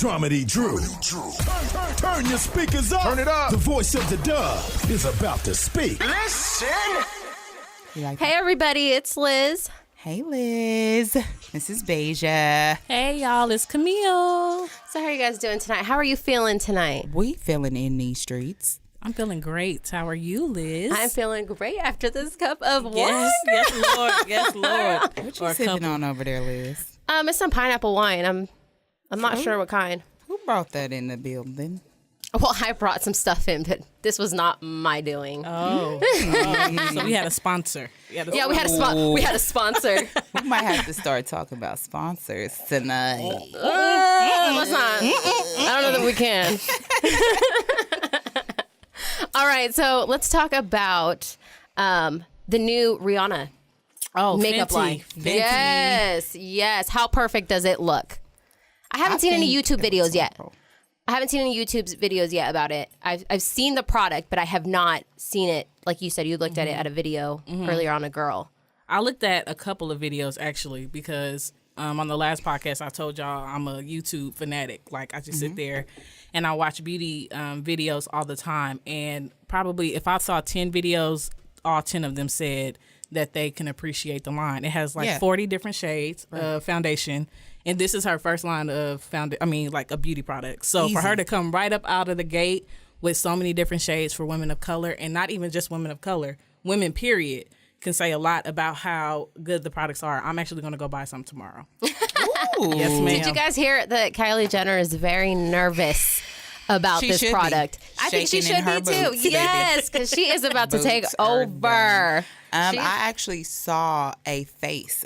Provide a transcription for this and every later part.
Dramedy Drew. Turn your speakers up. Turn it up. The voice of the dub is about to speak. Listen. Hey, everybody, it's Liz. Hey, Liz. This is Beja. Hey, y'all, it's Camille. So how are you guys doing tonight? How are you feeling tonight? We feeling in these streets. I'm feeling great. How are you, Liz? I'm feeling great after this cup of wine. Yes, Lord. Yes, Lord. What you sipping on over there, Liz? It's some pineapple wine. I'm not sure what kind. Who brought that in the building? Well, I brought some stuff in, but this was not my doing. Oh. So we had a sponsor. We had a sponsor. We might have to start talking about sponsors tonight. Let's not. I don't know that we can. All right, so let's talk about the new Rihanna makeup Fenty. line. Fenty. Yes. How perfect does it look? I haven't seen any YouTube videos yet. About it. I've seen the product, but I have not seen it. Like you said, you looked at it at a video earlier on a girl. I looked at a couple of videos, actually, because on the last podcast, I told y'all I'm a YouTube fanatic. Like, I just sit there and I watch beauty videos all the time. And probably if I saw 10 videos, all 10 of them said that they can appreciate the line. It has 40 different shades of foundation. And this is her first line of a beauty product. So for her to come right up out of the gate with so many different shades for women of color, and not even just women of color, women period, can say a lot about how good the products are. I'm actually going to go buy some tomorrow. Ooh. Yes, ma'am. Did you guys hear that Kylie Jenner is very nervous about this product? I think she should be too. Boots, yes, because she is about to take Boots are over. I actually saw a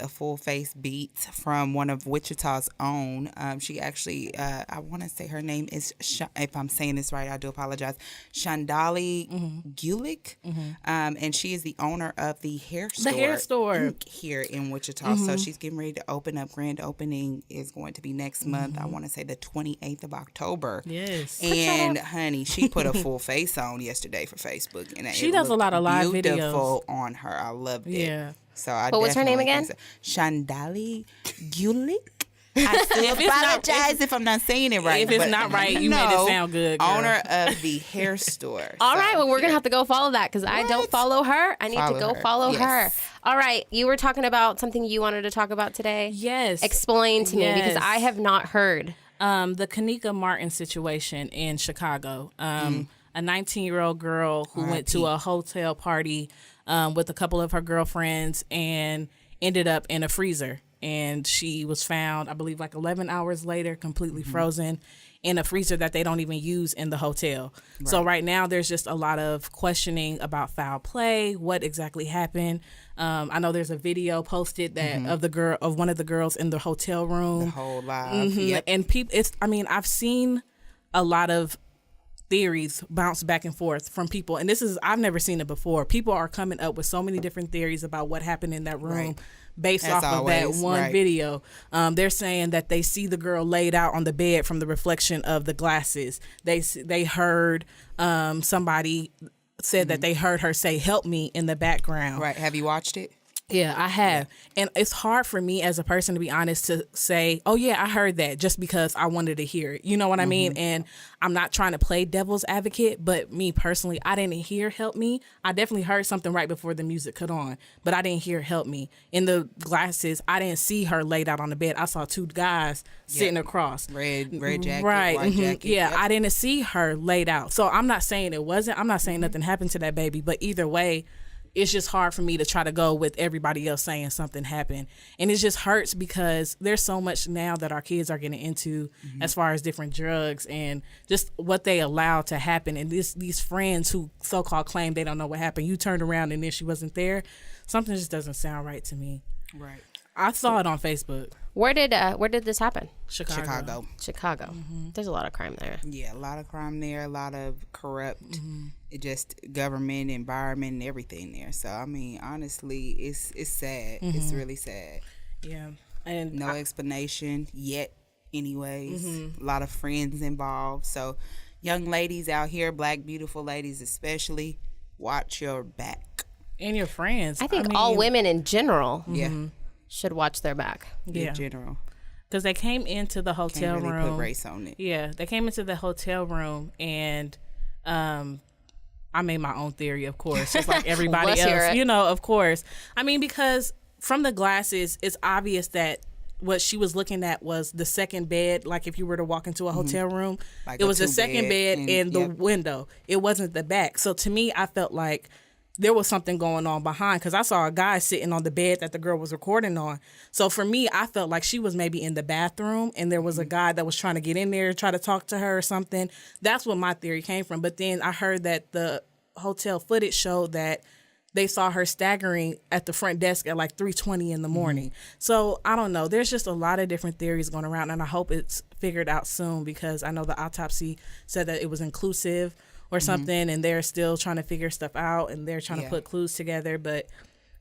full face beat from one of Wichita's own. She actually, I want to say her name is, if I'm saying this right, I do apologize, Shandali Gulick. And she is the owner of the hair store. Here in Wichita. So she's getting ready to open up. Grand opening is going to be next month. I want to say the 28th of October. Yes. And honey, she put a full face on yesterday for Facebook. And she does a lot of live beautiful videos on her. I loved it. Yeah. So I. But what's her name again? Shandali Gulick. I still apologize if I'm not saying it right. If it's not right, you made it sound good, girl. Owner of the hair store. All right, well, we're going to have to go follow that because I don't follow her. I need to go follow her. All right, you were talking about something you wanted to talk about today? Yes. Explain to me because I have not heard. The Kanika Martin situation in Chicago. A 19-year-old girl who went to a hotel party with a couple of her girlfriends and ended up in a freezer. And she was found, I believe, 11 hours later, completely frozen in a freezer that they don't even use in the hotel. Right. So right now, there's just a lot of questioning about foul play, what exactly happened. I know there's a video posted that of one of the girls in the hotel room. The whole live. Yep. And people, I've seen a lot of theories bounce back and forth from people, and I've never seen it before. People are coming up with so many different theories about what happened in that room based off of that one video. They're saying that they see the girl laid out on the bed from the reflection of the glasses. They heard somebody said that they heard her say "help me" in the background. Right. Have you watched it? Yeah, I have. Yeah. And it's hard for me as a person, to be honest, to say, oh, yeah, I heard that just because I wanted to hear it. You know what I mean? And I'm not trying to play devil's advocate, but me personally, I didn't hear "help me." I definitely heard something right before the music cut on, but I didn't hear "help me." In the glasses, I didn't see her laid out on the bed. I saw two guys sitting across. Red jacket, right. white jacket. Yeah, yep. I didn't see her laid out. So I'm not saying it wasn't. I'm not saying nothing happened to that baby, but either way, it's just hard for me to try to go with everybody else saying something happened. And it just hurts because there's so much now that our kids are getting into as far as different drugs and just what they allow to happen. And these friends who so-called claim they don't know what happened, you turned around and then she wasn't there. Something just doesn't sound right to me. Right. I saw it on Facebook. Where did this happen? Chicago. There's a lot of crime there. Yeah, a lot of crime there, a lot of corrupt, just government, environment, and everything there. So I mean, honestly, it's sad. It's really sad. Yeah, and no explanation yet. Anyways, a lot of friends involved. So young ladies out here, black beautiful ladies especially, watch your back and your friends. I think all women in general. Should watch their back. In general. because they came into the hotel Can't really room. put race on it. Yeah, they came into the hotel room, and I made my own theory, of course, just like everybody Let's hear else. it. You know, of course. I mean, because from the glasses, it's obvious that what she was looking at was the second bed. Like if you were to walk into a hotel room, Like it a was the second bed and the yep. window. It wasn't the back. So to me, I felt like there was something going on behind, because I saw a guy sitting on the bed that the girl was recording on. So for me, I felt like she was maybe in the bathroom and there was a guy that was trying to get in there, try to talk to her or something. That's what my theory came from. But then I heard that the hotel footage showed that they saw her staggering at the front desk at like 3:20 in the morning. So I don't know. There's just a lot of different theories going around, and I hope it's figured out soon, because I know the autopsy said that it was inclusive or something, and they're still trying to figure stuff out, and they're trying to put clues together. But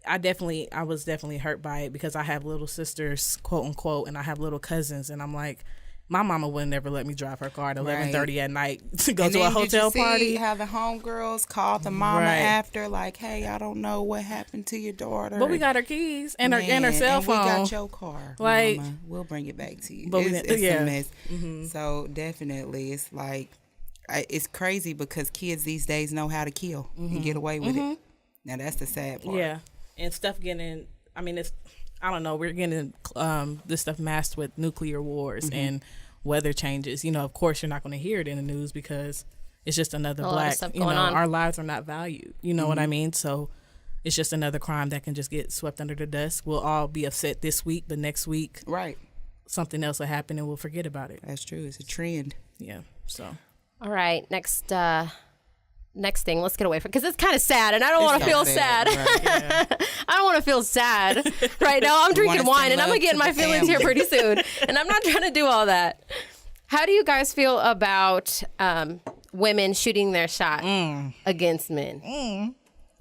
I was definitely hurt by it, because I have little sisters, quote unquote, and I have little cousins, and I'm like, my mama would never let me drive her car at 11:30 at night to go to a hotel party. Did you see how the homegirls called the mama after, like, hey, I don't know what happened to your daughter. But we got her keys and her cell phone. We got your car. Like, mama. We'll bring it back to you. But it's a mess. Mm-hmm. So definitely, it's like, it's crazy, because kids these days know how to kill and get away with it. Now that's the sad part. Yeah, and stuff getting. I mean, it's. I don't know. We're getting this stuff masked with nuclear wars and weather changes. You know, of course, you're not going to hear it in the news, because it's just another black. You know, our lives are not valued. You know what I mean? So it's just another crime that can just get swept under the dust. We'll all be upset this week, but next week, right, something else will happen and we'll forget about it. That's true. It's a trend. Yeah. So. All right. Next thing, let's get away from, because it's kind of sad, and I don't want to feel sad. Right. Yeah. I don't want to feel sad right now. I'm drinking wine, and I'm gonna get in my feelings here pretty soon, and I'm not trying to do all that. How do you guys feel about women shooting their shot against men?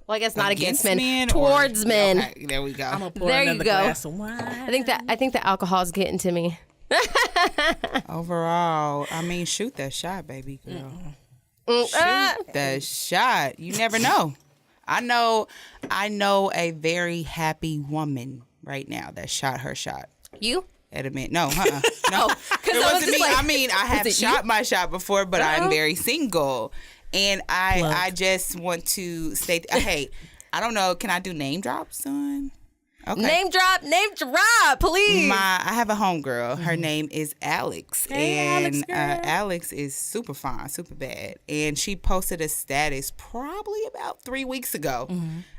Well, I guess not against men, towards men. Okay, there we go. I'm gonna pour there another you go. glass of wine. I think the alcohol's getting to me. Overall, I mean, shoot that shot, baby girl. Shoot the shot. You never know. I know a very happy woman right now that shot her shot. You? At a minute. No, no. It wasn't me. I mean, I have shot my shot before, but I'm very single. And I just want to state, hey, I don't know, can I do name drops, son? Okay. Name drop, please. I have a homegirl. Her name is Alex. Hey, and Alex, Alex is super fine, super bad. And she posted a status probably about 3 weeks ago.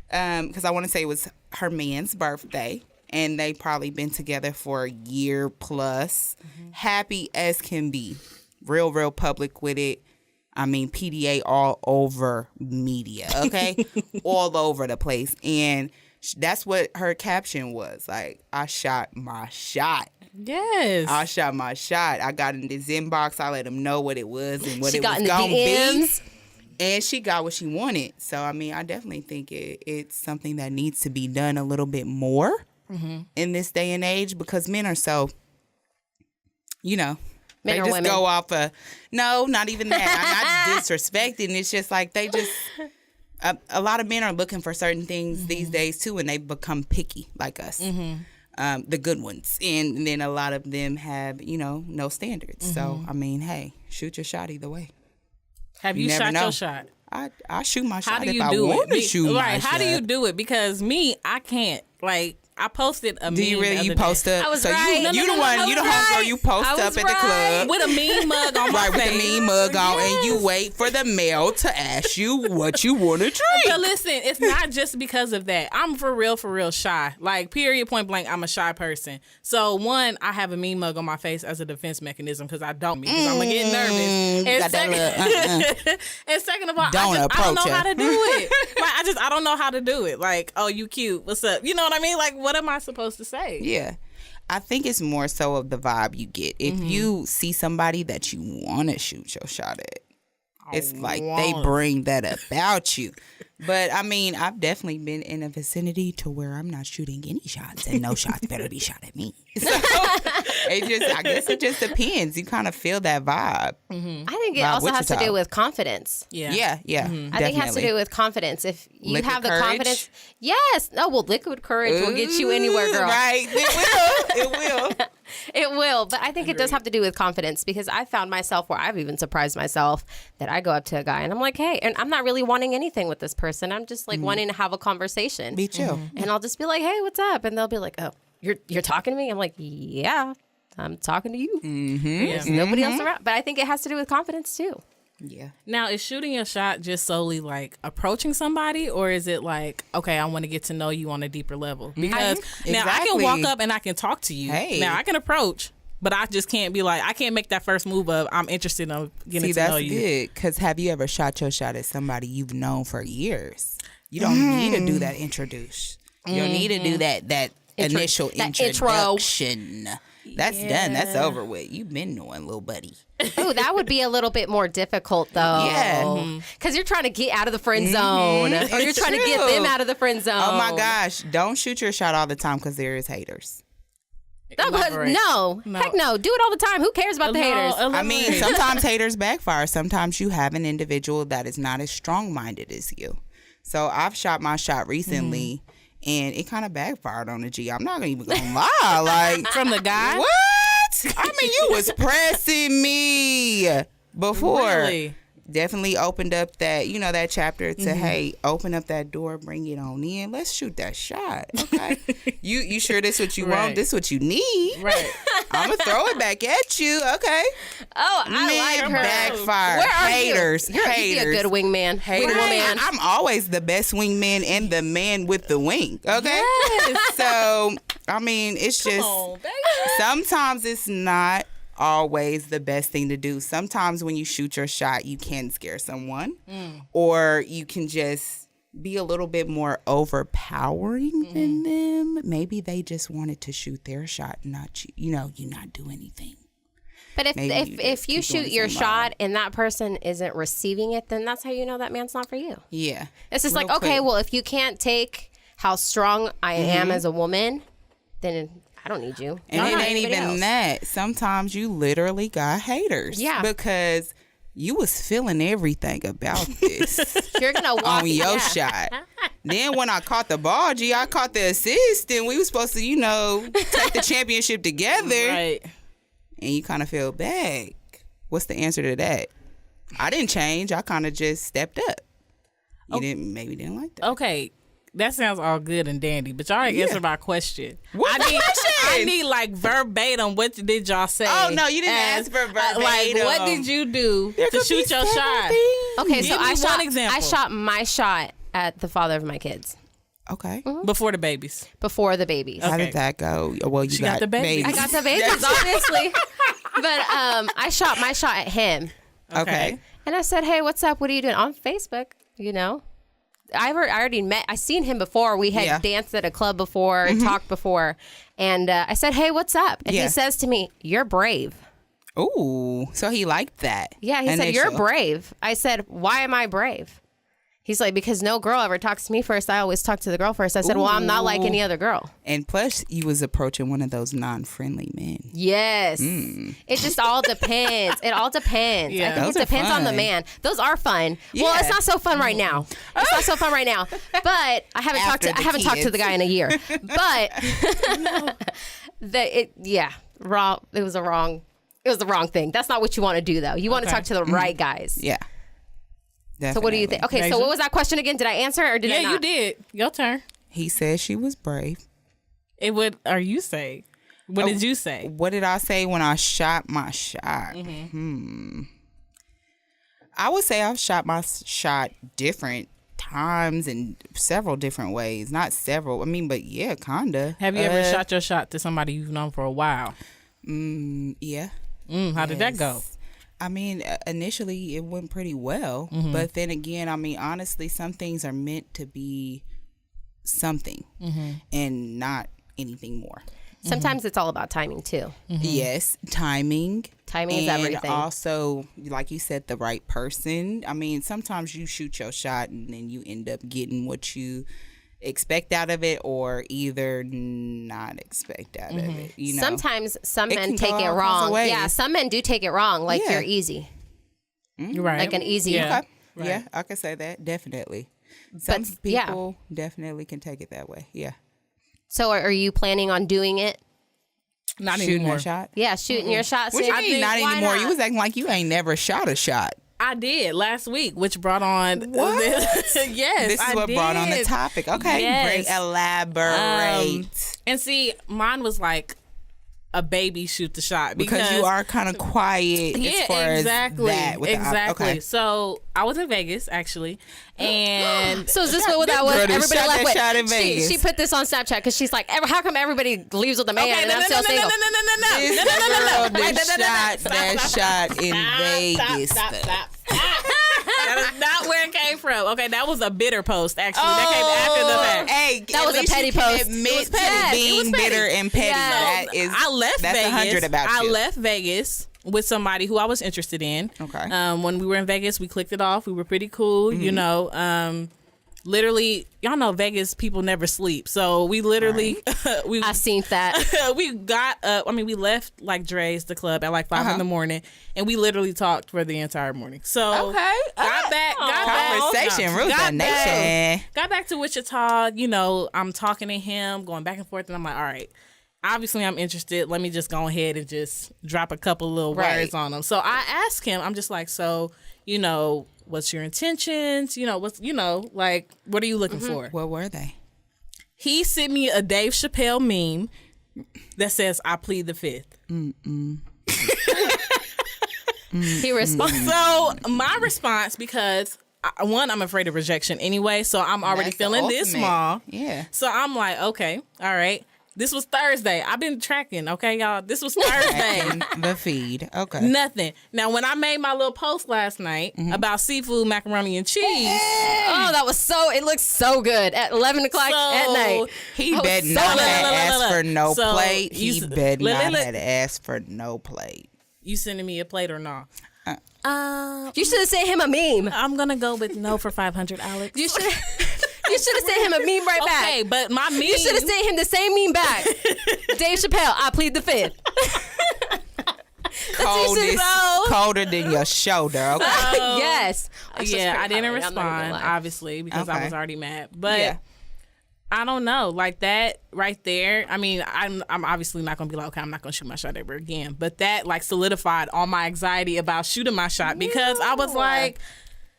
Because I want to say it was her man's birthday. And they probably been together for a year plus. Happy as can be. Real public with it. I mean, PDA all over media, okay? All over the place. And that's what her caption was. Like, I shot my shot. Yes. I shot my shot. I got in this inbox. I let them know what it was and what She it got was in the going to DMs. be. And she got what she wanted. So, I mean, I definitely think it's something that needs to be done a little bit more in this day and age, because men are so, you know, Men they or just women? go off no, not even that. I'm not disrespecting. It's just like they just, a lot of men are looking for certain things these days too, and they become picky like us. The good ones. And then a lot of them have, you know, no standards. So, I mean, hey, shoot your shot either way. Have you never shot know. your shot? I shoot my shot How do if you I do want it? to shoot my shot. How do you do it? Because me, I can't. Like, I posted a meme. Do you really? You post up? I was so right. you the one. You the homegirl. You post up at the club with a mean mug on my right, face. with the mean mug on, and you wait for the mail to ask you what you want to drink. But listen, it's not just because of that. I'm for real shy. Like, period, point blank, I'm a shy person. So, one, I have a mean mug on my face as a defense mechanism, because I'm going to get nervous. And second of all, I don't know how to do it. Like, I don't know how to do it. Like, oh, you cute. What's up? You know what I mean? Like, what am I supposed to say? Yeah. I think it's more so of the vibe you get. If you see somebody that you want to shoot your shot at, it's like they bring that about you. But, I mean, I've definitely been in a vicinity to where I'm not shooting any shots, and no shots better be shot at me. So, I guess it just depends. You kind of feel that vibe. I think it also has to do with confidence. Yeah. Yeah. I think it has to do with confidence. If you Liquid have the courage? confidence, yes. Oh well, liquid courage will get you anywhere, girl. Right? It will. It will, but I think it does have to do with confidence because I found myself where I've even surprised myself that I go up to a guy and I'm like, hey, and I'm not really wanting anything with this person. I'm just like wanting to have a conversation. Be chill. And I'll just be like, hey, what's up? And they'll be like, oh, you're talking to me? I'm like, yeah, I'm talking to you. There's nobody else around. But I think it has to do with confidence too. Yeah. Now, is shooting your shot just solely like approaching somebody, or is it like, okay, I want to get to know you on a deeper level? Because now I can walk up and I can talk to you. Hey. Now I can approach, but I just can't be like, I can't make that first move of I'm interested in getting to know you. See, that's good. Because have you ever shot your shot at somebody you've known for years? You don't need to do that introduce. You don't need to do that initial introduction. That's done. That's over with. You've been knowing, little buddy. Oh, that would be a little bit more difficult, though. Yeah. Because you're trying to get out of the friend zone, or you're It's trying to get true. them out of the friend zone. Oh my gosh! Don't shoot your shot all the time because there is haters. Elaborate. No, heck no. Do it all the time. Who cares about the haters? I mean, sometimes haters backfire. Sometimes you have an individual that is not as strong-minded as you. So I've shot my shot recently, and it kind of backfired on the G. I'm not even gonna lie. Like From the guy? What? I mean, you was pressing me before. Really? Definitely opened up that, that chapter to, hey, open up that door, bring it on in. Let's shoot that shot. Okay. you sure this what you Right. want? This what you need? Right. I'm going to throw it back at you. Okay. Oh, I like her. Backfire. Where are Haters. you? You'd be a Haters. good wingman. Haters. Wingwoman. I'm always the best wingman and the man with the wing. Okay. So, I mean, it's just sometimes it's not always the best thing to do. Sometimes when you shoot your shot, you can scare someone, or you can just be a little bit more overpowering than them. Maybe they just wanted to shoot their shot, not you not do anything. But Maybe you if you just keep shoot doing your the same shot and that person isn't receiving it, then that's how you know that man's not for you. Yeah. It's just Real like, okay, quick. well, if you can't take how strong I am as a woman, then I don't need you. And I don't it need ain't anybody even else. that. Sometimes you literally got haters. Yeah. Because you was feeling everything about this You're gonna walk on your yeah. shot. Then when I caught the ball, I caught the assist, and we were supposed to, take the championship together. Right. And you kind of feel bad. What's the answer to that? I didn't change. I kind of just stepped up. You maybe didn't like that. Okay. That sounds all good and dandy, but y'all ain't answered my question. What's the question? I need like verbatim. What did y'all say? Oh, no, you didn't ask for verbatim. Like, what did you do to shoot your shot? Okay, so Give me one example. I shot my shot at the father of my kids Okay. Before the babies. before the babies. How Okay. did that go? Well, you She got the babies. I got the babies, obviously. But I shot my shot at him. Okay. And I said, hey, what's up? What are you doing? On Facebook, I already met. I seen him before. We had danced at a club before, and talked before. And I said, hey, what's up? And he says to me, you're brave. Ooh, so he liked that. Yeah, he said, you're brave. I said, why am I brave? He's like, because no girl ever talks to me first. I always talk to the girl first. I said, well, I'm not like any other girl. And plus, you was approaching one of those non-friendly men. Yes. It just all depends. It all depends. Yeah. I think Those it are depends on the fun. man. Those are fun. Well, Yeah. it's not so fun right now. It's not so fun right now. But I haven't talked After to the talked to the kids. guy in a year. But it was the wrong thing. That's not what you want to do though. You want to talk to the right guys. Yeah. So what do you think? Okay, so Deja? what was that question again? Did I answer or did I Yeah, not? you did. Your turn. He said she was brave. Or you say? What did you say? What did I say when I shot my shot? I would say I've shot my shot different times in several different ways. Not several. I mean, but yeah, kinda. Have you ever shot your shot to somebody you've known for a while? Yeah. How did that go? I mean, initially it went pretty well, but then again, I mean, honestly, some things are meant to be something and not anything more. Sometimes it's all about timing too. Yes, timing. Timing is and everything. Also, like you said, the right person. I mean, sometimes you shoot your shot and then you end up getting what you expect out of it, or either not expect out of it. Sometimes some It men can take go it all kinds of wrong. ways. Yeah, some men do take it wrong. Like Yeah. you're easy. Right. Like an easy. Yeah. Okay. Yeah, I can say that definitely. Some But, yeah. people definitely can take it that way. Yeah. So are you planning on doing it Not Shooting anymore. a shot? Yeah, shooting your shot. What See, you mean not why anymore? not? You was acting like you ain't never shot a shot. I did last week, which brought on What? yes, This is I what brought on the did. topic. Okay, Yes. great. Elaborate. And see, mine was like a baby shoot the shot because you are kind of quiet yeah, as far exactly, as that. With exactly. okay. So I was in Vegas actually, and So is this what that was? Girl, they Everybody shot left that with. shot in Vegas. She put this on Snapchat because she's like, how come everybody leaves with a man okay, and no, I'm no, still no, single? no, no, no, no, no, This no, no, no, no, girl no, that no, no, shot in Vegas. Stop. That is not where it came from. Okay, that was a bitter post. Actually, that came after the fact. Hey, That at was a least petty you can post. Admit It was to petty. It was being petty. bitter and petty. Yeah. That is. I left that's Vegas. 100 about you. I left Vegas with somebody who I was interested in. Okay. When we were in Vegas, we clicked it off. We were pretty cool. You know. Literally, y'all know Vegas people never sleep. So we literally I seen that. we got up. I mean, we left like Dre's the club at like 5 in the morning, and we literally talked for the entire morning. So Okay. got back. Conversation, Ruth got the back. Nation. Got back to Wichita. You know, I'm talking to him, going back and forth, and I'm like, all right. Obviously, I'm interested. Let me just go ahead and just drop a couple little Right. words on him. So I asked him. I'm just like, so you know, what's your intentions? You know, like, what are you looking for? What were they? He sent me a Dave Chappelle meme that says, I plead the fifth. He responded. So my response, because one, I'm afraid of rejection anyway, so I'm already That's the feeling this ultimate. small. Yeah. So I'm like, okay, all right. This was Thursday. I've been tracking, okay, y'all. This was Thursday. And the feed. Okay. Nothing. Now, when I made my little post last night about seafood, macaroni, and cheese, Oh, that was it looked so good at 11 o'clock at night. He I was bet so not glad. have asked for no So, plate. He you- bet look, not look. had asked for no plate. you sending me a plate or not? You should have sent him a meme. I'm going to go with no for 500, Alex. You should have sent him a meme right back. Okay, but my meme. You should have sent him the same meme back. Dave Chappelle, I plead the fifth. Coldest, colder than your shoulder. Okay. Yes. Yeah, I didn't I'm not even gonna respond, lie. obviously, because I Okay. was already mad. But Yeah. I don't know, like that right there. I mean, I'm obviously not gonna be like, okay, I'm not gonna shoot my shot ever again. But that like solidified all my anxiety about shooting my shot because I was like,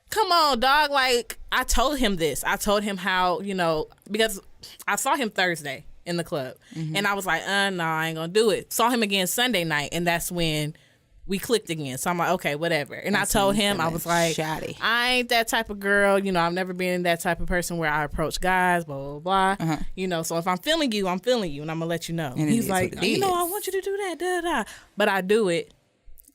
come on, dog. Like I told him this. I told him how, you know, because I saw him Thursday in the club, and I was like, no, I ain't gonna do it. Saw him again Sunday night, and that's when we clicked again. So I'm like, okay, whatever. And I told him, I was like, Shoddy. I ain't that type of girl. You know, I've never been that type of person where I approach guys, blah, blah, blah. You know, so if I'm feeling you, I'm feeling you, and I'm going to let you know. And it He's is like, what it you know, is. I want you to do that, da, da, da. But I do it.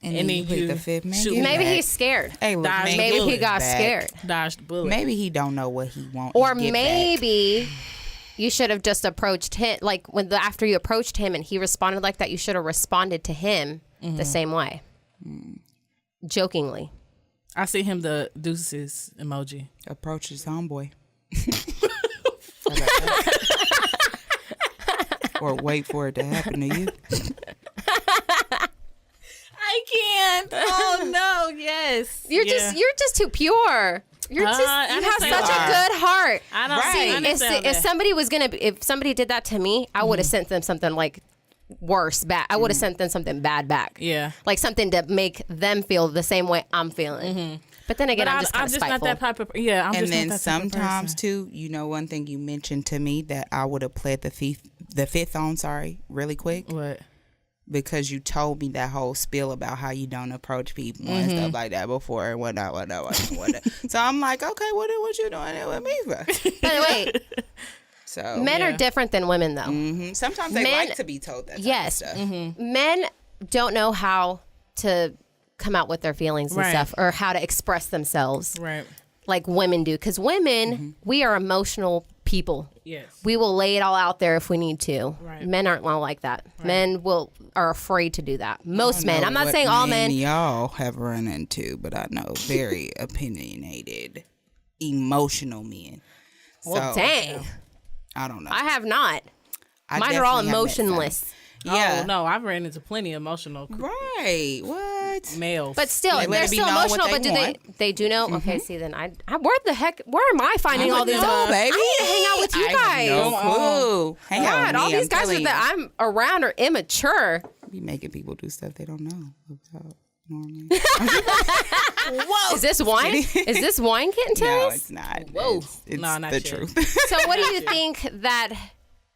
And And then you then plead you the fifth. Man, shoot get me. Maybe back. he's scared. Hey, look, Dodge man, the Maybe get he got back. scared. Dodged the bullet. Maybe he don't know what he wants. Or to get back. maybe you should have just approached him. Like after you approached him and he responded like that, you should have responded to him the same way. Jokingly. I see him the deuces emoji. Approach his homeboy. Or wait for it to happen to you. I can't. Oh, no. Yes. You're just too pure. You're just I you have understand such that. a good heart. I don't Right. see If understand if that. somebody was if somebody did that to me, I would have sent them something like worse back. I would have sent them something bad back. Yeah. Like something to make them feel the same way I'm feeling. But then again, But I'm just kind of not spiteful. that type of. Yeah, I'm And just then not that type of sometimes person. too, you know, one thing you mentioned to me that I would have pled the fifth on. Sorry, really quick, What? because you told me that whole spiel about how you don't approach people and stuff like that before and whatnot. So I'm like, okay, what you doing it with me for? By the way, So men Yeah. are different than women, though. mhm. Sometimes they Men- like to be told that. Type Yes. of stuff. Men don't know how to come out with their feelings and Right. stuff, or how to express themselves Right. like women do. Because women, we are emotional people. Yes. We will lay it all out there if we need to. Right. Men aren't all like that. Men are afraid to do that. Most men. know I'm not what saying all men. y'all have run into, but I know very opinionated, emotional men. Well, So, dang. I don't know. I have not. I Mine are all definitely have met some. emotionless. Yeah. Oh, no, I've ran into plenty of emotional. Right. What? what? males. But still, They let they're it be still known what emotional. they But do want. they do know? Okay, see, then where am I finding I all these? wouldn't know, baby. I need to hang out with you guys. No clue. Hang out with God, me, all these I'm guys telling that I'm around are immature. you. Be making people do stuff they don't know about normally. Is this wine? Is this wine, Kitten No, Terrace? it's not. Whoa. It's No, not the yet. truth. So, what do you think that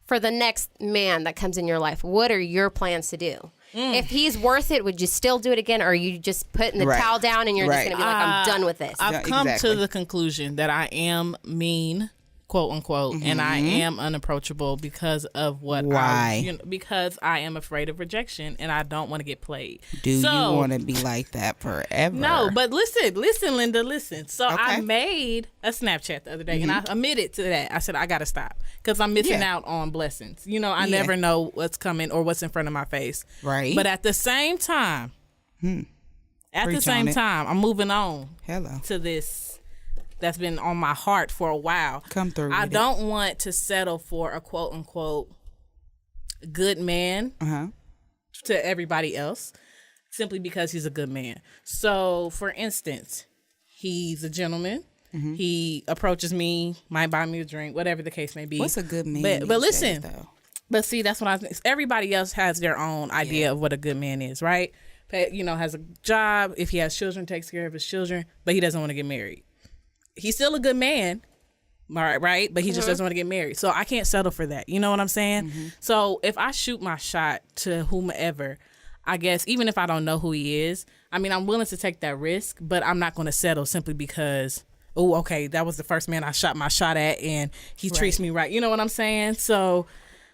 for the next man that comes in your life? What are your plans to do? If he's worth it, would you still do it again, or are you just putting the Right. towel down and you're just Right. gonna be like, I'm done with this? I've Yeah, come exactly. to the conclusion that I am mean, quote unquote, and I am unapproachable because of what Why? because I am afraid of rejection and I don't want to get played. Do So- you want to be like that forever? No, but listen, Linda, listen. So I Okay. made a Snapchat the other day, and I admitted to that. I said I gotta stop because I'm missing Yeah. out on blessings. You know, I Yeah. never know what's coming or what's in front of my face. Right. But at the same time, Preach on it. I'm moving on Hello. to this that's been on my heart for a while. Come through I with it. don't want to settle for a quote unquote good man Uh-huh. to everybody else simply because he's a good man. So, for instance, he's a gentleman. Mm-hmm. He approaches me, might buy me a drink, whatever the case may be. What's a good man? But these listen, days, though? but see, that's what I think. Everybody else has their own idea of what a good man is, right? You know, has a job. If he has children, takes care of his children, but he doesn't want to get married. He's still a good man, right? But he just doesn't want to get married. So I can't settle for that. You know what I'm saying? So if I shoot my shot to whomever, I guess, even if I don't know who he is, I mean, I'm willing to take that risk, but I'm not going to settle simply because, oh, okay, that was the first man I shot my shot at and he treats me right. You know what I'm saying? So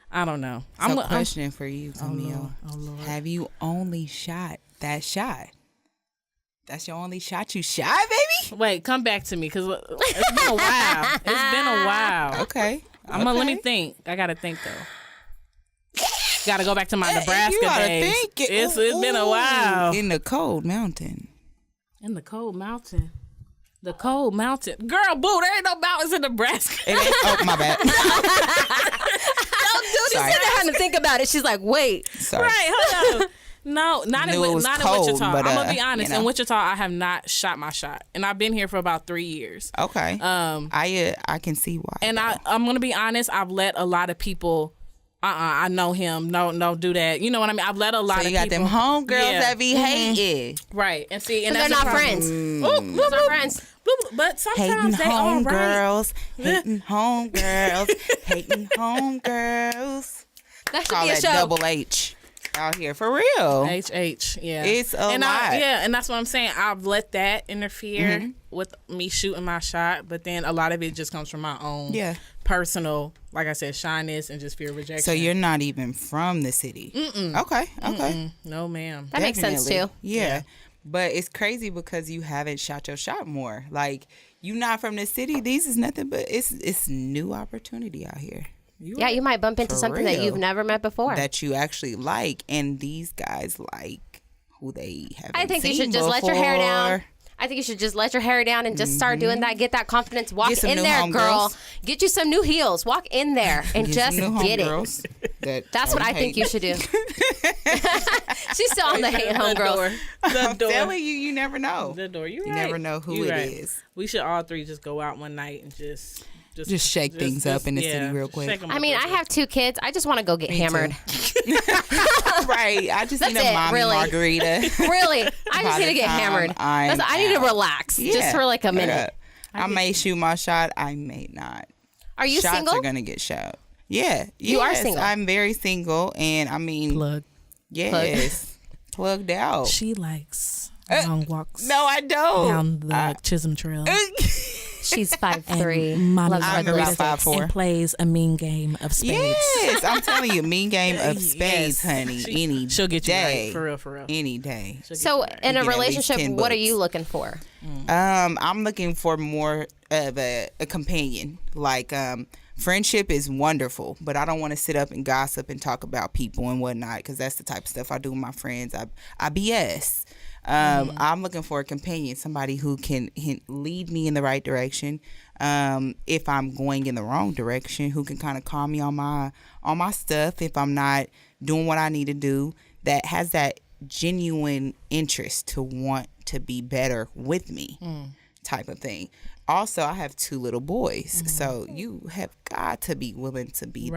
I don't know. So question for you, Camille. Oh, Lord. Have you only shot that shot? That's your only shot you shot, baby? Wait, come back to me because it's been a while. It's been a while. Okay. Let me think. I gotta think though. Gotta go back to my Nebraska You gotta days. think. It's been a while. In the cold mountain. In the cold mountain. The cold mountain. Girl, boo, there ain't no mountains in Nebraska. It ain't, oh, my bad. She Sorry. said I had to think about it. She's like, wait. Sorry. Right, hold on. No, not in Knew it was not cold, in Wichita. but, I'm gonna be honest. you know. In Wichita, I have not shot my shot, and I've been here for about 3 years. Okay. I can see why. And I'm gonna be honest. I've let a lot of people. I know him. No, do that. You know what I mean? I've let a lot so of you got people. them homegirls Yeah. that be hating. Right, and see, and They're that's not the problem. friends. Ooh, They're not friends. But Hating sometimes they all right. homegirls. Hating homegirls. Hating homegirls. That should Call be a that show. double H out here for real. HH, yeah. It's a and lot. and that's what I'm saying. I've let that interfere Mm-hmm. with me shooting my shot, but then a lot of it just comes from my own personal, like I said, shyness and just fear of rejection. So you're not even from the city. Okay. No, ma'am. That makes sense too. Yeah. But it's crazy because you haven't shot your shot more. Like, you not from the city. These is nothing but it's new opportunity out here Yeah, you might bump into For something that real. you've never met before. that you actually like, and these guys like who they haven't I think you seen should just let your hair down. before. I think you should just let your hair down and just start doing that. Get that confidence. Walk Get some in new there, girl. homegirls. Get you some new heels. Walk in there and Get just some new get it. homegirls that That's what I think you should do. She's still on the hate homegirls. I'm telling you, you never know. The door. You You right. never know who You it right. is. We should all three just go out one night and just shake things up in the city real quick. shake 'em I up mean, real I quick. have 2 kids. I just want to go get hammered. Right. I just need That's a it, mommy really. margarita. Really, I just By need to the get time hammered. I'm I need to out. relax just Yeah. for like a minute. I may shoot my shot. I may not. Are you Shots single? are gonna get shot. Yeah. You are yes, single. I'm very single, and I mean, Plug. yes, plugged out. She likes long walks No, I don't. down the Chisholm Trail. She's 5'3". Mama's Loves I'm regular about sticks. 5'4". and plays a mean game of spades. Yes, I'm telling you, mean game of Yes. spades, honey. Any She'll get you day, right. For real, for real. any day. So, in a You get at least relationship, 10 what are bucks. you looking for? I'm looking for more of a companion. Like, friendship is wonderful, but I don't want to sit up and gossip and talk about people and whatnot, because that's the type of stuff I do with my friends. I BS. I'm looking for a companion, somebody who can lead me in the right direction. If I'm going in the wrong direction, who can kind of calm me on my stuff if I'm not doing what I need to do. That has that genuine interest to want to be better with me, type of thing. Also, I have 2 little boys, so you have got to be willing to be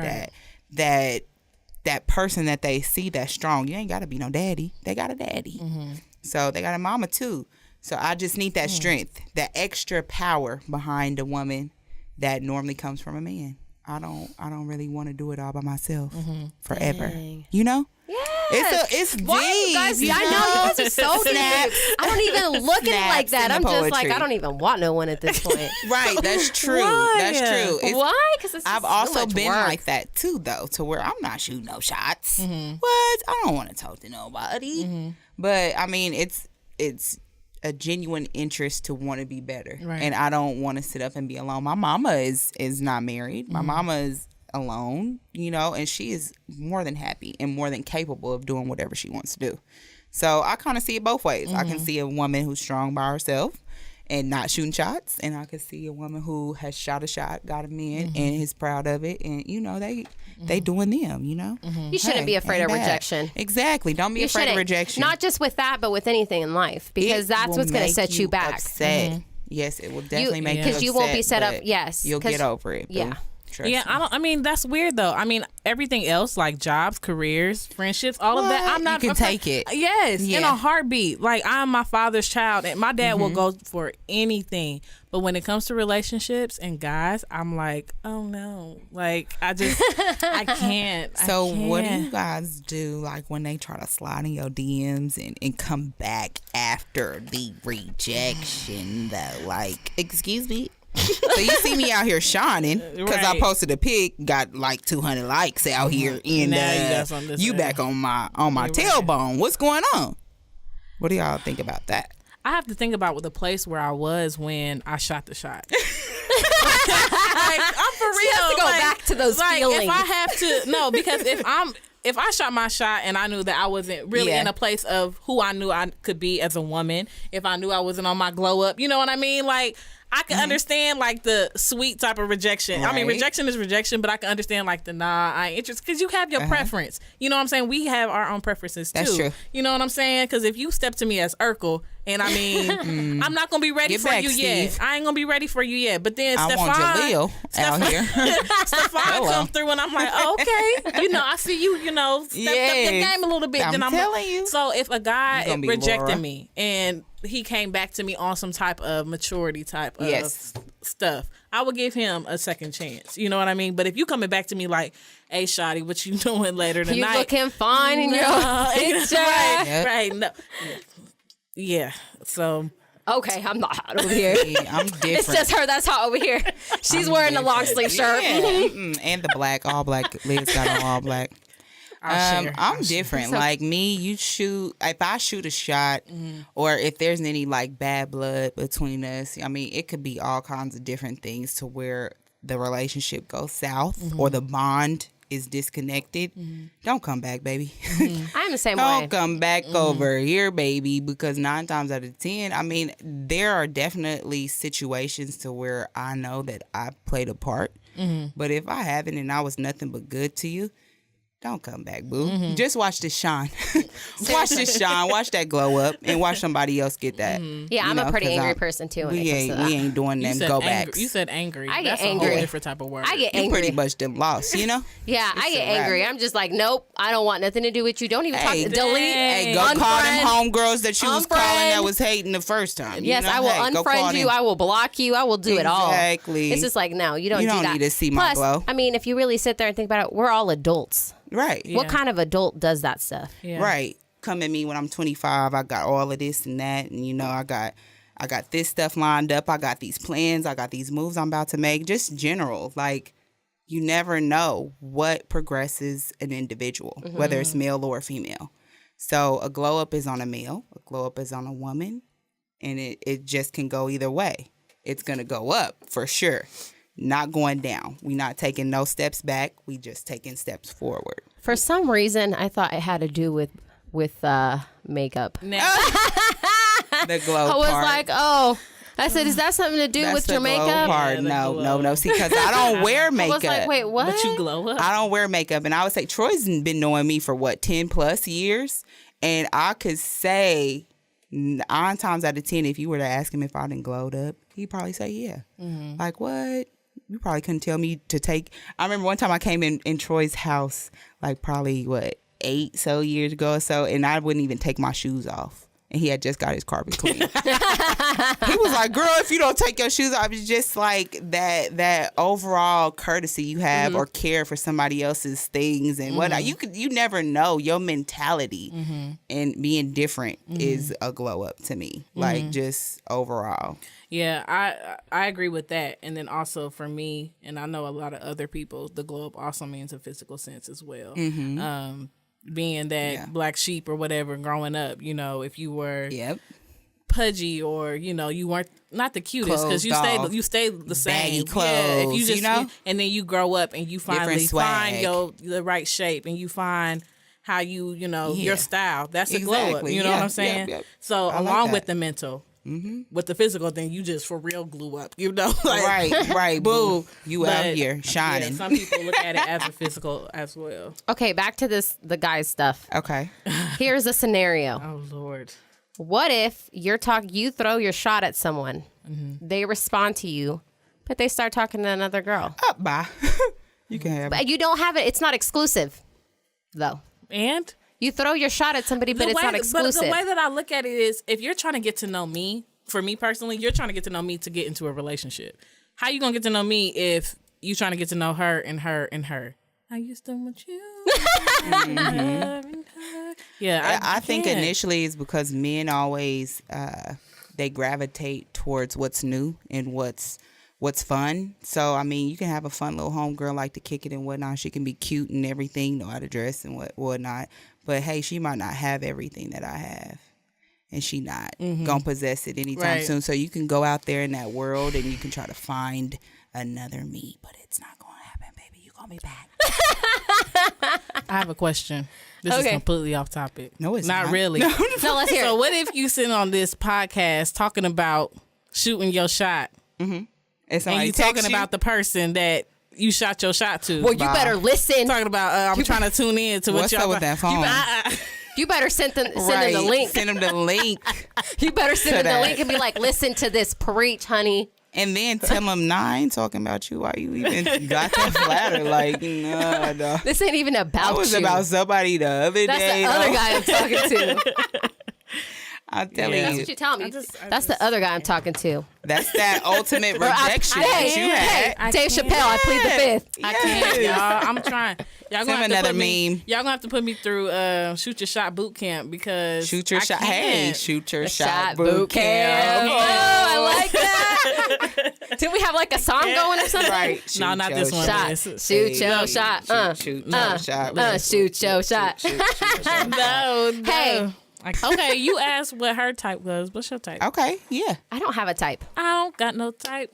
that person that they see that's strong. You ain't got to be no daddy. They got a daddy. So they got a mama too. So I just need that strength, that extra power behind a woman that normally comes from a man. I don't really want to do it all by myself forever. Dang. You know? Yes. It's deep. Why you guys? you I know you guys are so deep. Snaps. I don't even look at it like Snaps that. in I'm the just like, poetry. I don't even want no one at this point. Right, that's true. Why? That's true. It's, Why? Because I've also been like that too, though, to where I'm not shooting no shots. What? I don't want to talk to nobody. But I mean, it's a genuine interest to want to be better, and I don't want to sit up and be alone. My mama is not married. My mama is alone, you know, and she is more than happy and more than capable of doing whatever she wants to do. So I kind of see it both ways. I can see a woman who's strong by herself and not shooting shots, and I can see a woman who has shot a shot, got him in, and is proud of it, and you know they doing them, you know. You shouldn't be afraid of ain't bad. rejection. Exactly. Don't be You afraid of shouldn't. rejection. Not just with that, but with anything in life, because It that's will what's going to make set you back. Upset. Yes, it will definitely make you upset. Because you won't be set up. but Yes, you'll 'cause- get over it. Boo. Yeah. Trust Yeah, me. I mean, that's weird though. I mean, everything else like jobs, careers, friendships, all of that. What? I'm not. You can take it. Yes, in Yeah. a heartbeat. Like I'm my father's child, and my dad will go for anything. But when it comes to relationships and guys, I'm like, oh no, like I can't. So what do can't. you guys do like when they try to slide in your DMs and come back after the rejection though? Like, excuse me? So you see me out here shining because I Right. posted a pic, got like 200 likes out here, and Now you got something to you say. back on my tailbone. What's going on? What do y'all think about that? I have to think about the place where I was when I shot the shot. Like, I'm for real. She has to go back to those feelings. If I have to, because if I shot my shot and I knew that I wasn't really Yeah. in a place of who I knew I could be as a woman, if I knew I wasn't on my glow up, you know what I mean? Like, I can understand like the sweet type of rejection. I mean, Right. rejection is rejection, but I can understand like the nah, I ain't interested, because you have your preference. You know what I'm saying? We have our own preferences too. That's true. You know what I'm saying? Because if you step to me as Urkel, and I mean, I'm not gonna be ready Get for back, you yet. Steve. I ain't gonna be ready for you yet. But then I Stefan, want Jaleel out here. Stefan Hello. come through, and I'm like, oh, okay, you know, I see you. You know, stepped up the Yes. game a little bit. I'm then telling you. So if a guy You gonna be rejected Laura. me and he came back to me on some type of maturity type of Yes. stuff, I would give him a second chance. You know what I mean? But if you coming back to me like, hey, shawty, what you doing later You tonight? looking fine in your picture. right, Yep. right, no. Yeah, so Okay, I'm not hot over here. I'm different. It's just her that's hot over here. She's wearing a long sleeve shirt. Yeah. And the black, all black. Liz got on all black. I'll share. I'm different. Like me, you shoot. If I shoot a shot, or if there's any like bad blood between us, I mean, it could be all kinds of different things to where the relationship goes south or the bond is disconnected. Don't come back, baby. I'm the same Don't way. come back over here, baby, because 9 times out of 10, I mean, there are definitely situations to where I know that I played a part. But if I haven't and I was nothing but good to you, don't come back, boo. Just watch this shine. Watch this shine. Watch that glow up, and watch somebody else get that. Yeah, You I'm know, a pretty 'cause angry I'm- person too. When We it comes to ain't that. we ain't doing you them said go angry. backs. You said angry. I get That's a angry. whole different type of word. I get You angry. pretty much them lost, you know. Yeah, I get a wrap. angry. I'm just like, nope, I don't want nothing to do with you. Don't even Hey, talk. Delete. Hey, go unfriend. call them homegirls that you was calling that Unfriend. was hating the first time. You Yes, know? I will Hey, go call unfriend you. them. I will block you. I will do it all. Exactly. It's just like, no, you don't You do don't that. need to see my Plus, glow. I mean, if you really sit there and think about it, we're all adults. Right. What kind of adult does that stuff? Yeah. Right. Come at me when I'm 25. I got all of this and that, and you know, I got this stuff lined up. I got these plans. I got these moves I'm about to make. Just general, like you never know what progresses an individual, whether it's male or female. So a glow up is on a male, a glow up is on a woman, and it just can go either way. It's gonna go up for sure, not going down. We not taking no steps back. We just taking steps forward. For some reason, I thought it had to do with makeup. Now, The glow I was part. like, oh. I said, is that something to do That's with the your glow makeup? part. Yeah, the No, glow. no. See, because I don't wear I makeup. was like, wait, what? but you glow up. I don't wear makeup, and I would say Troy's been knowing me for what 10 plus years, And I could say 9 times out of 10, if you were to ask him if I done glowed up, he'd probably say yeah. Like, what? You probably couldn't tell me to take. I remember one time I came in Troy's house, like probably 8 so years ago or so, and I wouldn't even take my shoes off. And he had just got his carpet clean. He was like, girl, if you don't take your shoes off, it's just like that overall courtesy you have or care for somebody else's things and whatnot. You never know. Your mentality and being different is a glow up to me. Like just overall. Yeah, I agree with that. And then also for me, and I know a lot of other people, the glow up also means a physical sense as well. Being that black sheep or whatever growing up, you know, if you were pudgy or, you know, you weren't not the cutest because you stayed the same. Clothes, if you just, you know? And then you grow up and you finally find the right shape and you find how you know, your style. That's a glow up. You know what I'm saying? So along with the mental. With the physical thing, you just for real glue up, you know? Like, right, boo. You out here shining. Yeah, some people look at it as a physical as well. Okay, back to the guys stuff. Okay. Here's a scenario. Oh, Lord. What if you throw your shot at someone, they respond to you, but they start talking to another girl? Bye. You can have it. But you don't have it. It's not exclusive, though. And? You throw your shot at somebody, but it's not exclusive. But the way that I look at it is, if you're trying to get to know me, for me personally, you're trying to get to know me to get into a relationship. How you gonna get to know me if you trying to get to know her and her and her? I used to want you. Yeah, I think initially it's because men always they gravitate towards what's new and what's fun. So I mean, you can have a fun little homegirl like to kick it and whatnot. She can be cute and everything, know how to dress and whatnot. But hey, she might not have everything that I have. And she not gonna possess it anytime soon. So you can go out there in that world and you can try to find another me, but it's not gonna happen, baby. You gonna be back. I have a question. This is completely off topic. No, it's not not. really. No, let's hear it. So what if you sit on this podcast talking about shooting your shot, And you talking about the person that you shot your shot to? Well, you better listen. Talking about I'm trying to tune in to what What's y'all up with that phone? You better send them the link. Send them the link. You better send them the link and be like, listen to this. Preach, honey. And then tell them, nah, I ain't talking about you. Why you even got that flatter? Like, no. This ain't even about you. I was about somebody the other That's day. the other guy I'm talking to. I'm telling That's you. what you tell me. That's the other guy I'm talking to. That's that ultimate rejection that you had. Dave Chappelle, I plead the fifth. I can't, y'all. I'm trying. Y'all gonna have another to put me, meme. Y'all gonna have to put me through shoot your shot boot camp because Shoot your shot. Hey, shoot your shot boot boot camp. camp. Oh, I like that. Did we have like a song going or something? Right. No, not this one. Shot. Shoot your shot. Shoot your shot. Shoot your shot. No. Hey. Okay, you asked what her type was. What's your type? Okay, yeah. I don't have a type. I don't got no type.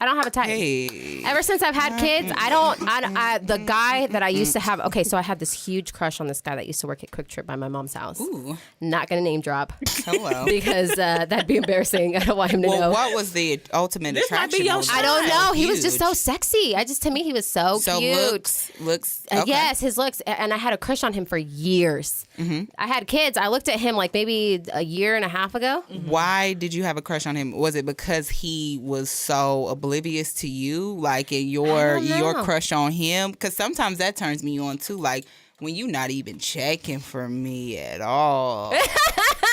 I don't have a type. Hey. Ever since I've had kids, the guy that I used to have, okay, so I had this huge crush on this guy that used to work at Quick Trip by my mom's house. Ooh. Not going to name drop. Hello. Because that'd be embarrassing. I don't want him to know. Well, what was the ultimate This might be attraction? your of shot. I don't know. He was Huge. just so sexy. To me, he was so cute. Looks. Okay. Yes, his looks. And I had a crush on him for years. I had kids. I looked at him like maybe a year and a half ago. Why did you have a crush on him? Was it because he was so oblivious to you, like in your crush on him? Because sometimes that turns me on too. Like when you not even checking for me at all.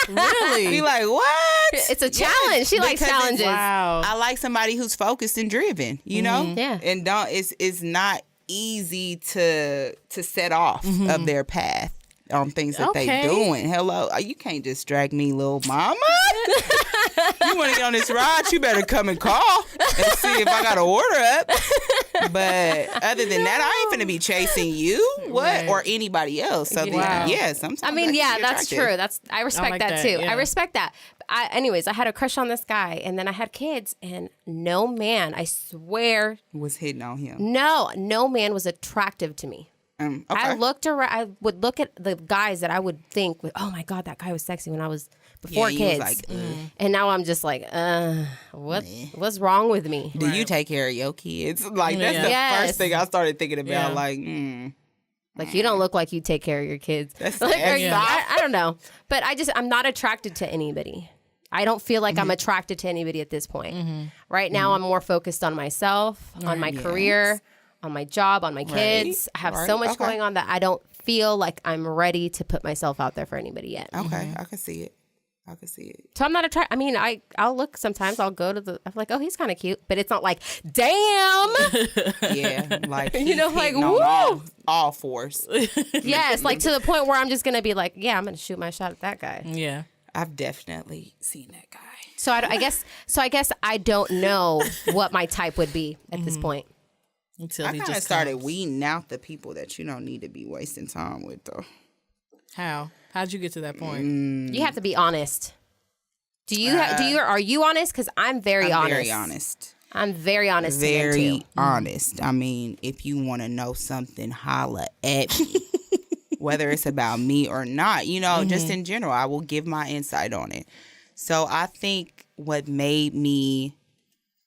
Really? Be like, what? It's a challenge. She likes Because challenges. Wow. I like somebody who's focused and driven. You know, Yeah. and it's not easy to set off of their path on things that Okay. they doing. Hello, you can't just drag me, little mama. You want to get on this ride? You better come and call and see if I got an order up. But other than that, I ain't finna be chasing you, Right. or anybody else. So Wow. yeah, sometimes. I mean, that yeah, can be that's attractive. true. I respect like that, that, too. yeah. I respect that. Anyways, I had a crush on this guy, and then I had kids, and no man, I swear, Was hitting on him. no man was attractive to me. Okay. I looked around. I would look at the guys that I would think, oh my god, that guy was sexy when I was before Yeah, you was kids, like, and now I'm just like, what's wrong with me? Do you take care of your kids? Like that's the Yes. first thing I started thinking about. Yeah. Like, Like you don't look like you take care of your kids. That's like, sad. I don't know. But I'm not attracted to anybody. I don't feel like I'm attracted to anybody at this point. Right now, I'm more focused on myself, on my career, on my job, on my kids. I have so much going on that I don't feel like I'm ready to put myself out there for anybody yet. Okay, I can see it. So I'm not attracted. I mean, I'll look sometimes. I'll go to I'm like, oh, he's kind of cute, but it's not like, damn. Yeah, like like woo, all fours. Yes, like to the point where I'm just gonna be like, yeah, I'm gonna shoot my shot at that guy. Yeah. I've definitely seen that guy. So I guess I don't know what my type would be at this point. Until I he kind of just started comes. weeding out the people that you don't need to be wasting time with, though. How? How'd you get to that point? You have to be honest. Are you honest? Because I'm very honest. Very honest. I'm very honest. Very to them too. honest. I mean, if you want to know something, holla at me. Whether it's about me or not, just in general, I will give my insight on it. So I think what made me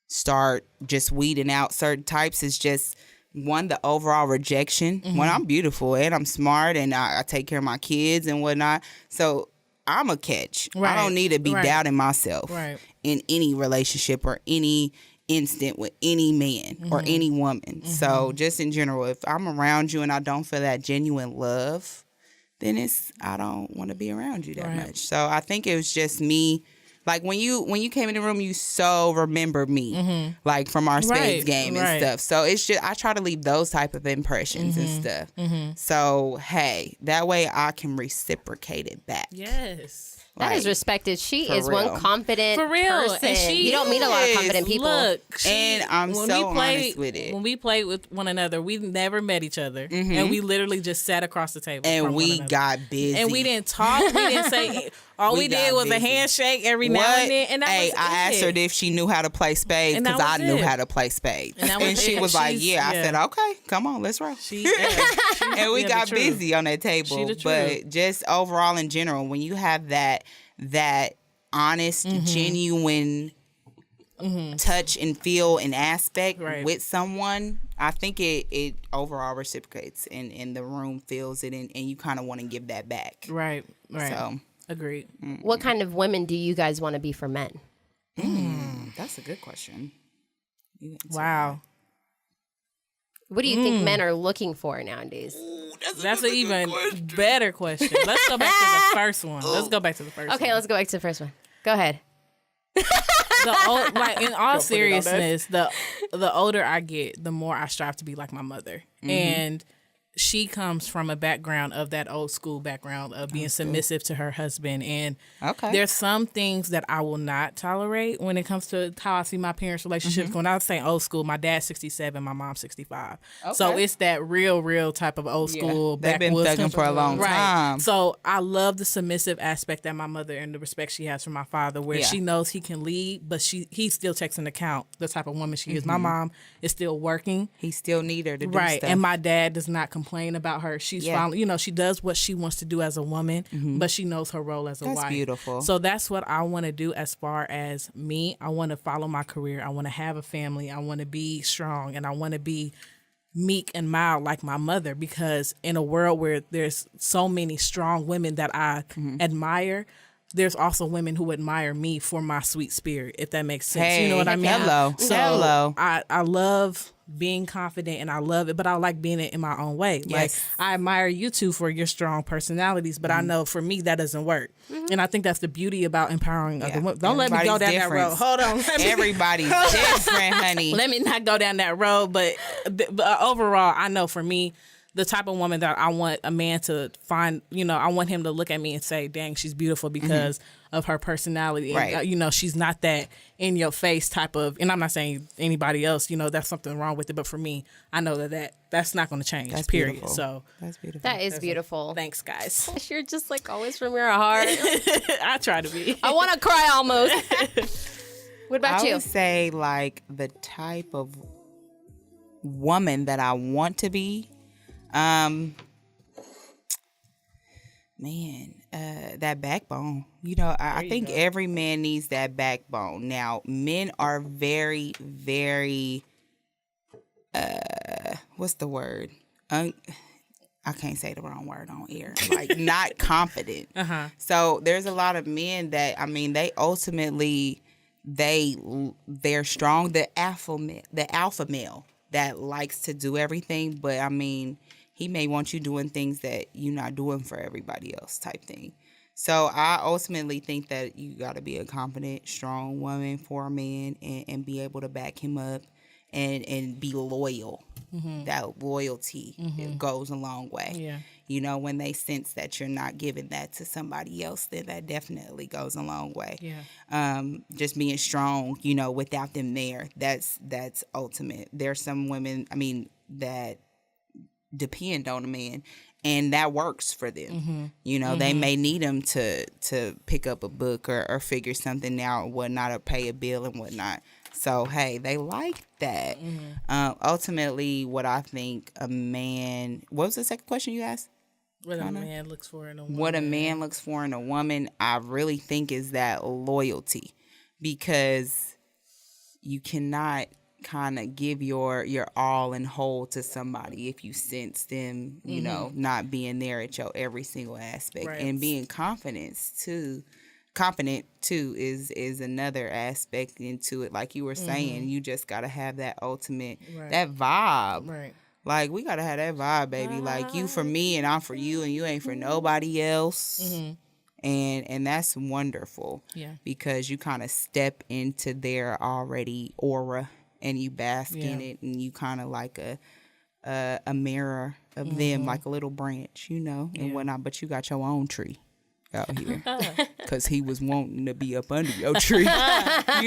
start just weeding out certain types is just, one, the overall rejection. When I'm beautiful and I'm smart and I take care of my kids and whatnot. So I'm a catch. Right. I don't need to be doubting myself in any relationship or any instant with any man or any woman. So just in general, if I'm around you and I don't feel that genuine love, then I don't want to be around you that much. So I think it was just me. Like when you came in the room, you so remember me, like from our spades game and stuff. So it's just, I try to leave those type of impressions and stuff. So hey, that way I can reciprocate it back. Yes. That is respected. She is real. one confident For real. person. And You don't meet a lot of confident people. Look, And I'm so honest with it. When we played with one another, we never met each other. And we literally just sat across the table. And from we one another. got busy. And we didn't talk. We didn't say. All we did got was a busy. handshake every now and then. And that Hey, was I asked her if she knew how to play spades And that because I was knew it. how to play spades. And that was she it. was like, She's- I yeah. said, okay, come on, let's roll. And We got busy on that She table. the But truth. just overall in general, when you have that honest, genuine touch and feel and aspect with someone, I think it overall reciprocates and the room feels it and you kind of want to give that back. Right. So Agreed. What kind of women do you guys want to be for men? that's a good question. Wow. What do you think men are looking for nowadays? That's an even better question. Let's go back to the first one. Let's go back to the first one. Okay, let's go back to the first one. Go ahead. In all seriousness, the older I get, the more I strive to be like my mother. And she comes from a background of that old school background of being submissive to her husband. And there's some things that I will not tolerate when it comes to how I see my parents' relationships. When I was saying old school, my dad's 67, my mom's 65. So it's that real type of old school They've been backwoods thugging for a long time. So I love the submissive aspect that my mother and the respect she has for my father, where she knows he can lead, but he still takes into account the type of woman she is. My mom is still working. He still need her to do stuff. And my dad does not complain about her. She's finally, she does what she wants to do as a woman, but she knows her role as a wife. That's beautiful. So that's what I want to do as far as me. I want to follow my career. I want to have a family. I want to be strong, and I want to be meek and mild like my mother, because in a world where there's so many strong women that I admire, there's also women who admire me for my sweet spirit, if that makes sense. Hey, you know what I mean? hello. So Hello. I love being confident and I love it, but I like being it in my own way. Yes. Like, I admire you two for your strong personalities, but I know for me that doesn't work. And I think that's the beauty about empowering other women. Don't let me go down that road. Hold on. Everybody's different, honey. Let me not go down that road, but overall, I know for me, the type of woman that I want a man to find, I want him to look at me and say, dang, she's beautiful because of her personality. Right. And, she's not that in your face type of, and I'm not saying anybody else, that's something wrong with it. But for me, I know that's not going to change, That's period. beautiful. So That's beautiful. That is beautiful. thanks, guys. You're just like always from your heart. I try to be. I want to cry almost. What about I you? would say like the type of woman that I want to be. That backbone. I think every man needs that backbone. Now, men are very, very, what's the word? I I can't say the wrong word on air, like not confident. So there's a lot of men that, I mean, they ultimately, they're strong, the alpha male that likes to do everything, but I mean, he may want you doing things that you're not doing for everybody else type thing. So I ultimately think that you got to be a confident, strong woman for a man and be able to back him up and be loyal. That loyalty it goes a long way. Yeah. You know, when they sense that you're not giving that to somebody else, then that definitely goes a long way. Yeah. Just being strong, you know, without them there, that's ultimate. There's some women, I mean, that depend on a man and that works for them. You know, they may need him to pick up a book or figure something out and whatnot, or pay a bill and whatnot. So hey, they like that. Ultimately, what I think a man, what was the second question you asked? What a man looks for in a woman. What a man looks for in a woman, I really think is that loyalty, because you cannot kind of give your all and whole to somebody if you sense them, you know, not being there at your every single aspect. Right. And being confident too is another aspect into it. Like you were saying, you just got to have that ultimate, that vibe. Right. Like, we got to have that vibe, baby. Like, you for me and I'm for you and you ain't for nobody else. And that's wonderful. Yeah. Because you kind of step into their already aura and you bask in it, and you kind of like a mirror of them, like a little branch, you know, and whatnot. But you got your own tree out here, because he was wanting to be up under your tree. You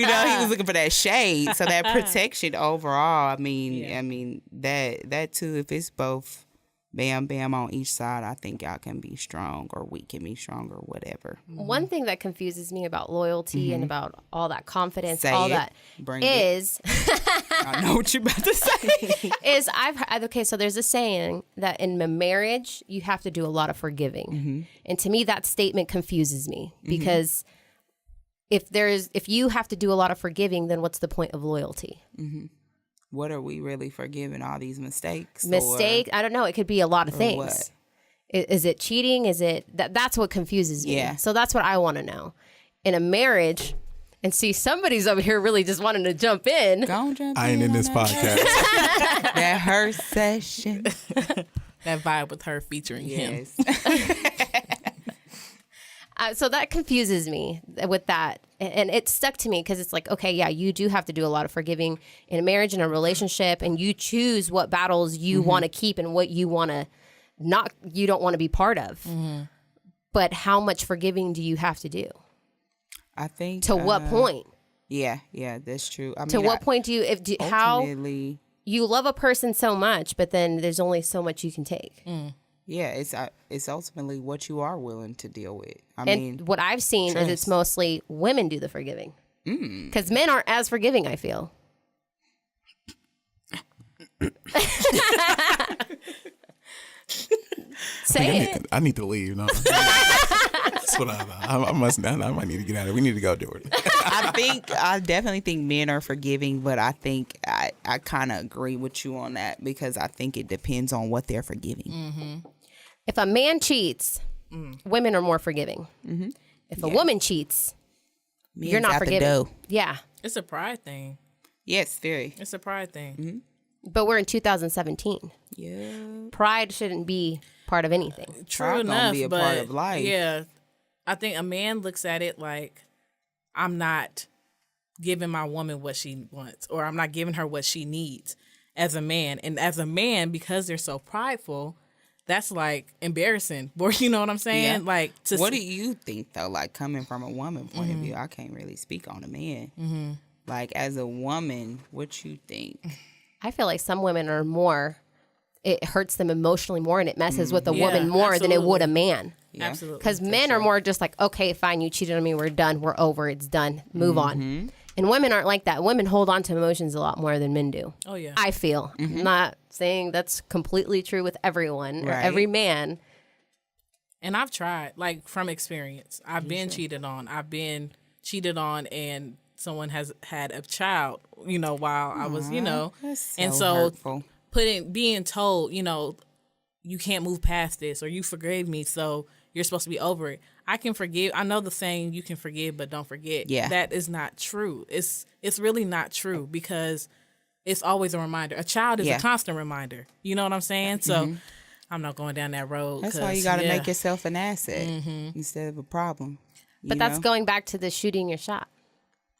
know, he was looking for that shade, so that protection overall. I mean, that too. If it's both, bam, bam on each side, I think y'all can be strong, or we can be strong, or whatever. One thing that confuses me about loyalty and about all that confidence, Say all it. that Bring it. is I know what you're about to say. is okay, so there's a saying that in a marriage you have to do a lot of forgiving. And to me that statement confuses me, because if you have to do a lot of forgiving, then what's the point of loyalty? What are we really forgiving? All these mistakes? I don't know. It could be a lot of things. what? Is it cheating? Is it that's what confuses me. Yeah. So that's what I want to know. In a marriage, and see, somebody's over here really just wanting to jump in. Go on, jump I ain't in on this that. podcast. That her session. That vibe with her featuring him. So that confuses me with that. And it stuck to me because it's like, okay, yeah, you do have to do a lot of forgiving in a marriage and a relationship, and you choose what battles you want to keep and what you want to you don't want to be part of. But how much forgiving do you have to do? I think. To what point? Yeah, that's true. I mean, To what point do you, how ultimately, you love a person so much, but then there's only so much you can take. yeah, it's ultimately what you are willing to deal with. I And mean, what I've seen is it's trust. mostly women do the forgiving. Because men aren't as forgiving, I feel. Say it. I need to leave. No. That's what I might need to get out of here. We need to go, Jordan. I definitely think men are forgiving, but I think I kind of agree with you on that, because I think it depends on what they're forgiving. If a man cheats, women are more forgiving. If a woman cheats, you're Men's not out the forgiving. door. Yeah. It's a pride thing. Yes, very. It's a pride thing. But we're in 2017. Yeah. Pride shouldn't be part of anything. True Pride enough, gonna be a but part of life. yeah, I think a man looks at it like, I'm not giving my woman what she wants, or I'm not giving her what she needs as a man. And as a man, because they're so prideful, that's like embarrassing. Or you know what I'm saying? Yeah. Like, What do you think though? Like, coming from a woman point of view, I can't really speak on a man. Like, as a woman, what you think? I feel like some women are more, it hurts them emotionally more, and it messes with a Yeah, woman more than it would a man. Yeah. Absolutely. Because men are more just like, okay, fine, you cheated on me, we're done, we're over, it's done, move on. And women aren't like that. Women hold on to emotions a lot more than men do. Oh, yeah. I feel. I'm not saying that's completely true with everyone or Right. every man. And I've tried, like, from experience. I've been cheated on. I've been cheated on, and someone has had a child, you know, while I was, you know. That's and so so hurtful. being told, you know, you can't move past this, or you forgave me, so you're supposed to be over it. I can forgive. I know the saying, you can forgive but don't forget. Yeah. That is not true. It's really not true, because it's always a reminder. A child is a constant reminder. You know what I'm saying? So I'm not going down that road. That's why you got to make yourself an asset instead of a problem. But that's going back to the shooting your shot.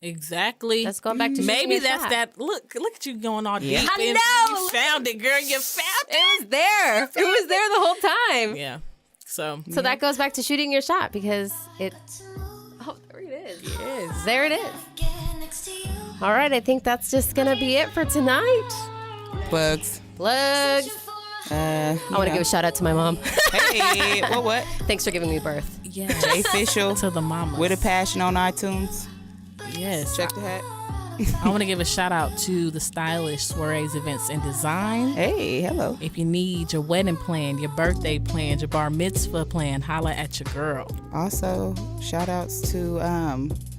Exactly. That's going back to maybe shooting your that's shot. that. Look at you going all deep. I in- know. You found it, girl. You found it. It was there. It was there the whole time. Yeah. So So that goes back to shooting your shot, because it. Oh, there it is. yes. There it is. All right, I think that's just gonna be it for tonight. Bugs. Plugs. I want to give a shout out to my mom. Hey, what? Thanks for giving me birth. Yes. Jay Official To the mama. with a passion on iTunes. Yes. Check the hat. I want to give a shout out to the Stylish Soirees Events and Design. Hey, hello. If you need your wedding plan, your birthday plan, your bar mitzvah plan, holla at your girl. Also, shout outs to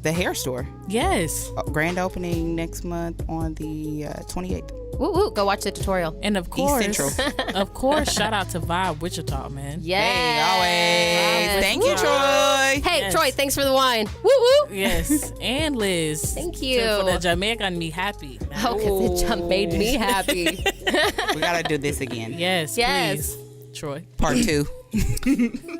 the hair store. Yes. Grand opening next month on the 28th. Woo woo! Go watch the tutorial. And of course, Central. of course, shout out to Vibe Wichita, man. Yes. Hey, always. Thank you, Troy. Hey, Yes. Troy, thanks for the wine. Woo woo! Yes, and Liz. Thank you. For the Jamaican me happy. man. Oh, because it just made me happy. We got to do this again. Yes, Yes. please. Troy. Part 2.